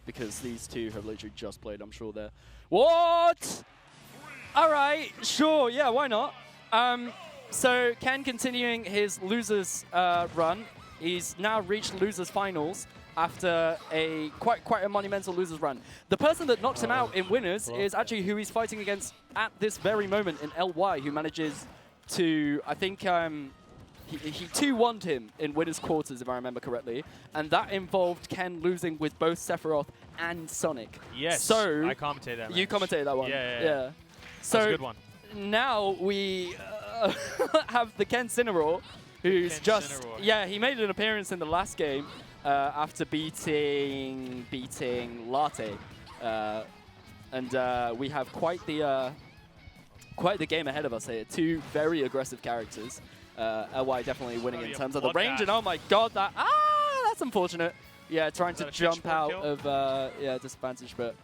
because these two have literally just played. I'm sure they're... What? All right, sure, yeah, why not? So Ken continuing his losers run. He's now reached losers finals after a quite a monumental losers run. The person that knocks him out in winners is actually who he's fighting against at this very moment in LY, who manages to, I think, he 2-1'd him in winners quarters, if I remember correctly, and that involved Ken losing with both Sephiroth and Sonic. Yes, so I commentated that match. You commentated that one. Yeah. So that's a good one. Now we have the Ken Incineroar, who's Incineroar. He made an appearance in the last game after beating Latte, and we have quite the game ahead of us here. Two very aggressive characters. LY definitely winning in terms of the range, and oh my god, that's unfortunate. Yeah, trying to jump out of disadvantage, but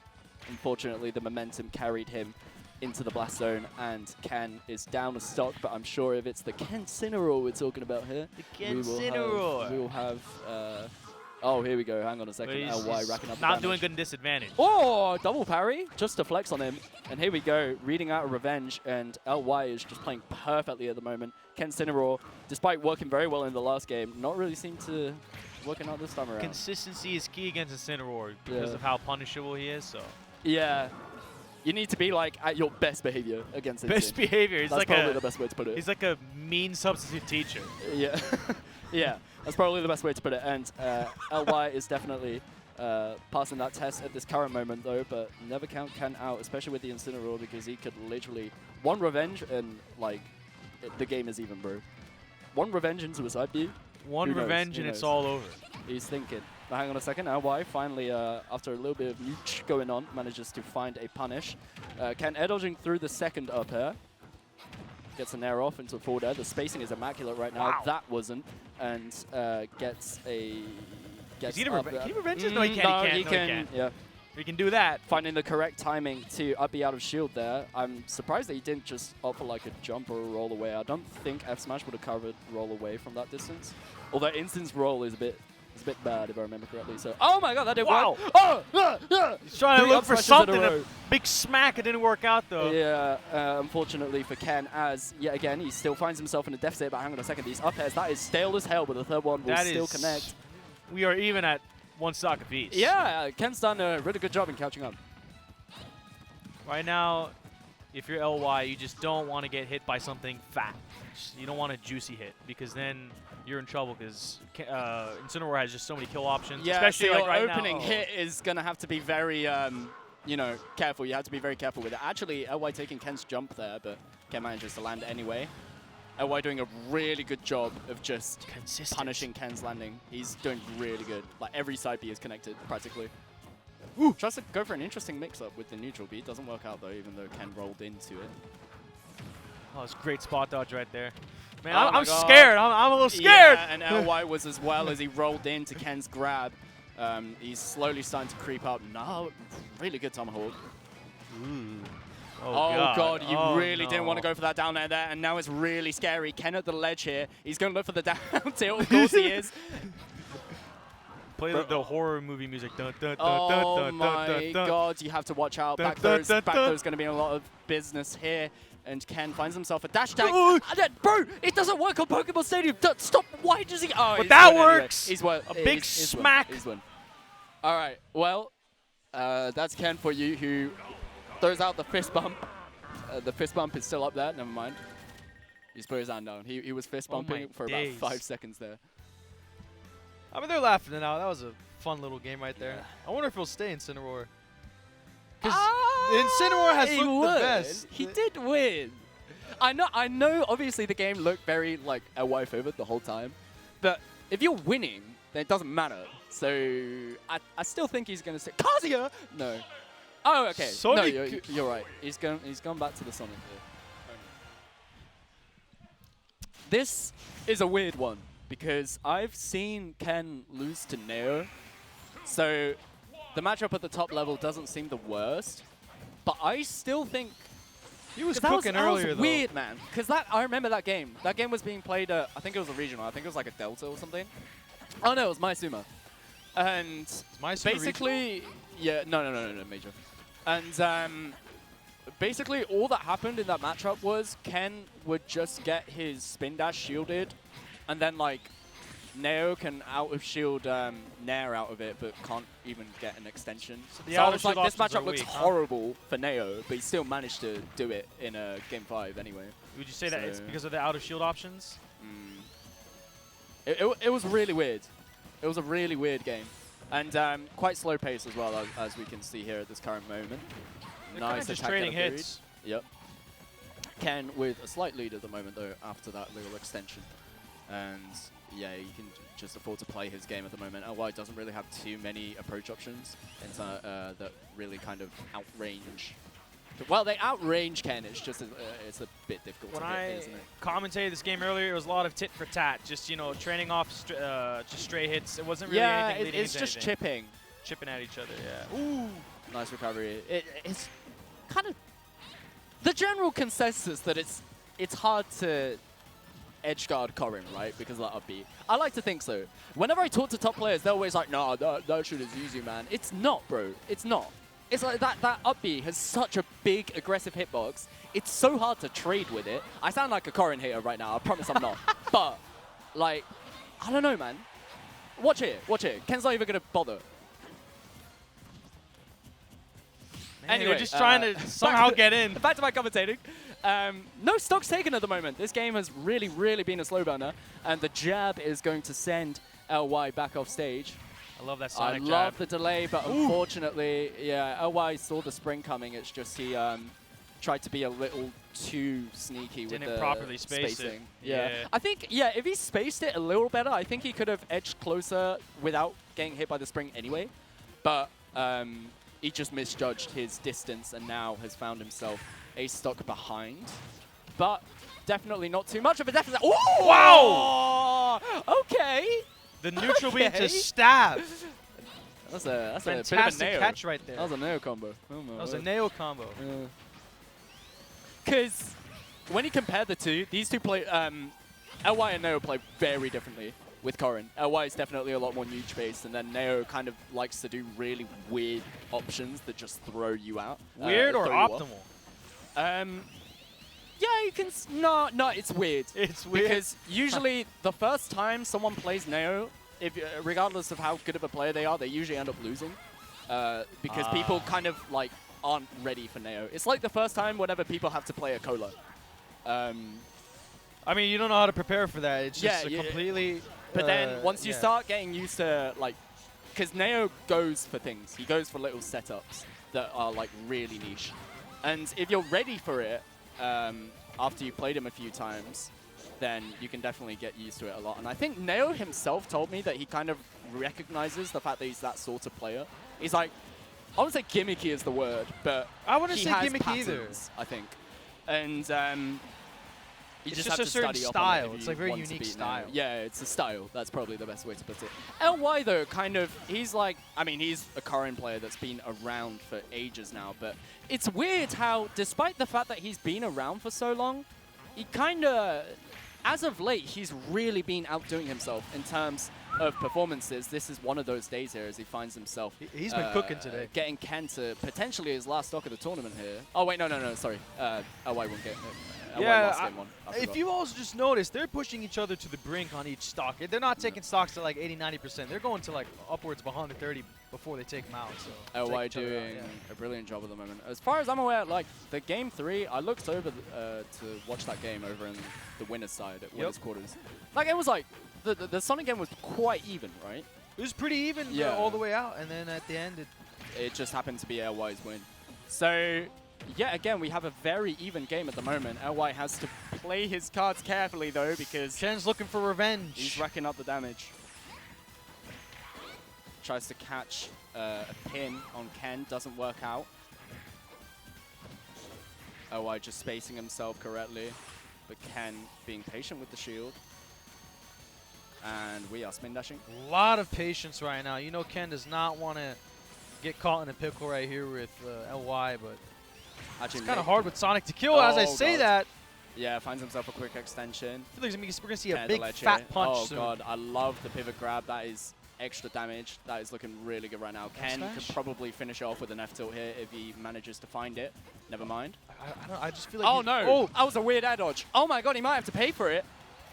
unfortunately the momentum carried him into the blast zone, and Ken is down a stock, but I'm sure if it's the Ken Incineroar we're talking about here, the Ken Incineroar. We will have oh, here we go. Hang on a second. LY racking up not doing good in disadvantage. Oh, double parry just to flex on him. And here we go, reading out a revenge, and LY is just playing perfectly at the moment. Ken Incineroar, despite working very well in the last game, not really seemed to working out this time around. Consistency is key against Incineroar because of how punishable he is. So yeah. You need to be like at your best behavior against him. Best behavior. That's like probably the best way to put it. He's like a mean substitute teacher. Yeah, yeah. That's probably the best way to put it. And LY is definitely passing that test at this current moment, though. But never count Ken out, especially with the Incineroar, because he could literally one revenge and like the game is even, bro. One revenge into a side B. One revenge and it's all over. He's thinking. Now, hang on a second. LY finally, after a little bit of nooch going on, manages to find a punish. Ken air dodging through the second up air. Gets an air off into forward air. The spacing is immaculate right now. Wow. That wasn't. And gets a... Can he revenge this? No, he can't. He can. Yeah. He can do that. Finding the correct timing to up B out of shield there. I'm surprised that he didn't just opt for like a jump or a roll away. I don't think F Smash would have covered roll away from that distance. Although Instance roll is a bit bad, if I remember correctly. So, oh my god, that didn't work. Oh! He's trying to look for something. A big smack. It didn't work out, though. Yeah, unfortunately for Ken, as yet again, he still finds himself in a deficit. But hang on a second, these up airs, that is stale as hell, but the third one will still connect. We are even at one stock apiece. Yeah, Ken's done a really good job in catching up. Right now, if you're LY, you just don't want to get hit by something fat. You don't want a juicy hit, because then you're in trouble, because Incineroar has just so many kill options. Yeah, especially so like your right opening now. hit is going to have to be very, you know, careful. You have to be very careful with it. Actually, LY taking Ken's jump there, but Ken manages to land anyway. LY doing a really good job of just punishing Ken's landing. He's doing really good. Like, every side B is connected, practically. Ooh. Tries to go for an interesting mix-up with the neutral B. Doesn't work out, though, even though Ken rolled into it. Oh, it's great spot dodge right there. Man, oh I'm scared. I'm a little scared. Yeah, and LY was as well as he rolled into Ken's grab. He's slowly starting to creep up. No, really good tomahawk. Ooh. Oh god, you really didn't want to go for that down air there, and now it's really scary. Ken at the ledge here. He's going to look for the down tilt. Of course he is. Play the horror movie music. Dun, dun, dun, oh dun, my dun, dun, god, you have to watch out. Back throw's going to be a lot of business here. And Ken finds himself a dash tag. Bro, it doesn't work on Pokemon Stadium. Stop. Why does he? Oh, but that works. Anyway. A big smack. He's won. All right. Well, that's Ken for you, who throws out the fist bump. The fist bump is still up there. Never mind. He's put his hand down. He was fist bumping for about 5 seconds there. I mean, they're laughing it out. That was a fun little game right there. I wonder if he'll stay in Incineroar. Because Incineroar has looked the best. He did win. I know. Obviously, the game looked very like LY favored the whole time, but if you're winning, then it doesn't matter. So I still think he's gonna say Kazuya. No. Oh, okay. Sonic. No, you're right. He's gone back to the Sonic here. This is a weird one because I've seen Ken lose to Neo, so the matchup at the top level doesn't seem the worst, but I still think he was cooking earlier. That was weird, man. Because I remember that game. That game was being played. I think it was a regional. I think it was like a Delta or something. Oh no, it was Maisuma. And basically, Yeah, no, major. And basically all that happened in that matchup was Ken would just get his spin dash shielded, and then like Neo can out of shield Nair out of it, but can't even get an extension. So I was like, this matchup looks horrible for Neo, but he still managed to do it in game 5 anyway. Would you say that it's because of the out of shield options? It was really weird. It was a really weird game. And quite slow pace as well, as we can see here at this current moment. Nice just trading hits. Yep. Ken with a slight lead at the moment, though, after that little extension. And yeah, he can just afford to play his game at the moment. LY doesn't really have too many approach options that really kind of outrange. Well, they outrange Ken. It's just it's a bit difficult to hit, isn't it? Commentated this game earlier, it was a lot of tit for tat. Just training off just stray hits. It wasn't really anything leading it's just anything. Chipping at each other. Yeah. Ooh, nice recovery. It's kind of the general consensus that it's hard to edge guard Corrin, right? Because of that up B. I like to think so. Whenever I talk to top players, they're always like, "Nah, that shit is easy, man." It's not, bro. It's not. It's like that up B has such a big aggressive hitbox. It's so hard to trade with it. I sound like a Corrin hater right now. I promise I'm not. But like, I don't know, man. Watch it. Watch it. Ken's not even gonna bother. Man, anyway, they're just trying to somehow get in. Back to my commentating. No stocks taken at the moment. This game has really, really been a slow burner, and the jab is going to send LY back off stage. I love that Sonic jab. I love the delay, but unfortunately, yeah, LY saw the spring coming. It's just he tried to be a little too sneaky with the properly space spacing. It. Yeah. I think, yeah, if he spaced it a little better, I think he could have edged closer without getting hit by the spring anyway. But he just misjudged his distance and now has found himself a stock behind. But definitely not too much of a deficit. Oh! Wow! Okay. The neutral beam to stab. That's a fantastic bit of a catch right there. That was a Neo combo. Oh that was a Neo combo. Because when you compare the two, these two play, LY and Neo play very differently with Corrin. LY is definitely a lot more neutral based, and then Neo kind of likes to do really weird options that just throw you out. Weird or optimal? Yeah, you can. No, it's weird. It's weird. Because usually the first time someone plays Neo, regardless of how good of a player they are, they usually end up losing. Because people kind of like aren't ready for Neo. It's like the first time whenever people have to play a Cola. I mean, you don't know how to prepare for that. It's just completely. But then once you start getting used to like, because Neo goes for things. He goes for little setups that are like really niche. And if you're ready for it, after you played him a few times, then you can definitely get used to it a lot. And I think Neo himself told me that he kind of recognizes the fact that he's that sort of player. He's like, I wouldn't say gimmicky is the word, but I wouldn't say gimmicky patterns, either. I think. And you it's just a certain style. It's like very unique style. Yeah, it's a style. That's probably the best way to put it. LY though, kind of, he's like, I mean, he's a Corrin player that's been around for ages now, but it's weird how, despite the fact that he's been around for so long, he kind of, as of late, he's really been outdoing himself in terms of performances. This is one of those days here as he finds himself. He's been cooking today. Getting Ken to potentially his last stock of the tournament here. Oh, wait, no, sorry. LY won't get yeah, if you also just notice, they're pushing each other to the brink on each stock. They're not taking stocks to like 80-90%. They're going to like upwards of 130 before they take them out. So LY doing a brilliant job at the moment. As far as I'm aware, like the game 3, I looked over to watch that game over in the winner's side at winner's quarters. Like it was like the Sonic game was quite even, right? It was pretty even all the way out, and then at the end it just happened to be LY's win. So. Yeah, again, we have a very even game at the moment. LY has to play his cards carefully, though, because Ken's looking for revenge. He's racking up the damage. Tries to catch a pin on Ken, doesn't work out. LY just spacing himself correctly, but Ken being patient with the shield. And we are spin dashing. A lot of patience right now. You know Ken does not want to get caught in a pickle right here with LY, but it's kind of hard with Sonic to kill as I say that. Yeah, finds himself a quick extension. I feel like we're going to see a big fat punch soon. God, I love the pivot grab. That is extra damage. That is looking really good right now. Ken could probably finish it off with an F tilt here if he manages to find it. Never mind. I just feel like. Oh no! Oh, that was a weird air dodge. Oh my god, he might have to pay for it.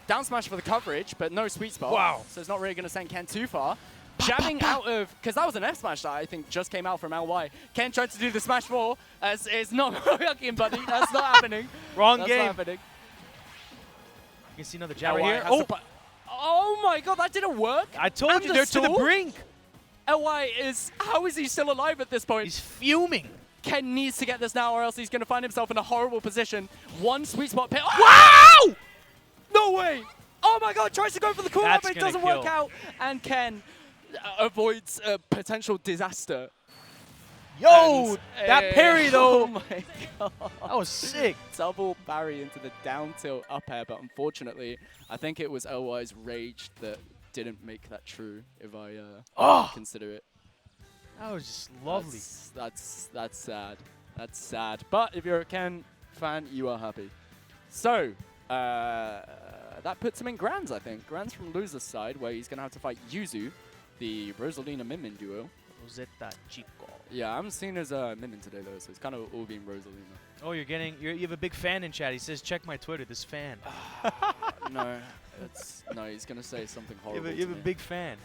Down smash for the coverage, but no sweet spot. Wow. So it's not really going to send Ken too far. Jamming out of, because that was an F smash that I think just came out from LY. Ken tried to do the smash 4. It's not working, buddy. That's not happening. Wrong That's game. Not happening. You can see another jab right LY here. has to oh my god, that didn't work. I told you, they're to the brink. LY is, how is he still alive at this point? He's fuming. Ken needs to get this now or else he's going to find himself in a horrible position. One sweet spot pit. Wow! No way! Oh my god, tries to go for the corner, but it doesn't kill. work out. And Ken avoids a potential disaster. Yo! And, that parry, though. Oh my god. That was sick. Double parry into the down tilt up air, but unfortunately, I think it was LY's rage that didn't make that true, if I consider it. That was just lovely. That's sad. That's sad. But if you're a Ken fan, you are happy. So, that puts him in Grands, I think. Grands from loser's side, where he's going to have to fight Yuzu, the Rosalina Min duo. Rosetta Chico. Yeah, I haven't seen his Min today, though, so it's kind of all being Rosalina. Oh, you have a big fan in chat. He says, check my Twitter, this fan. No, he's going to say something horrible. You have a big fan.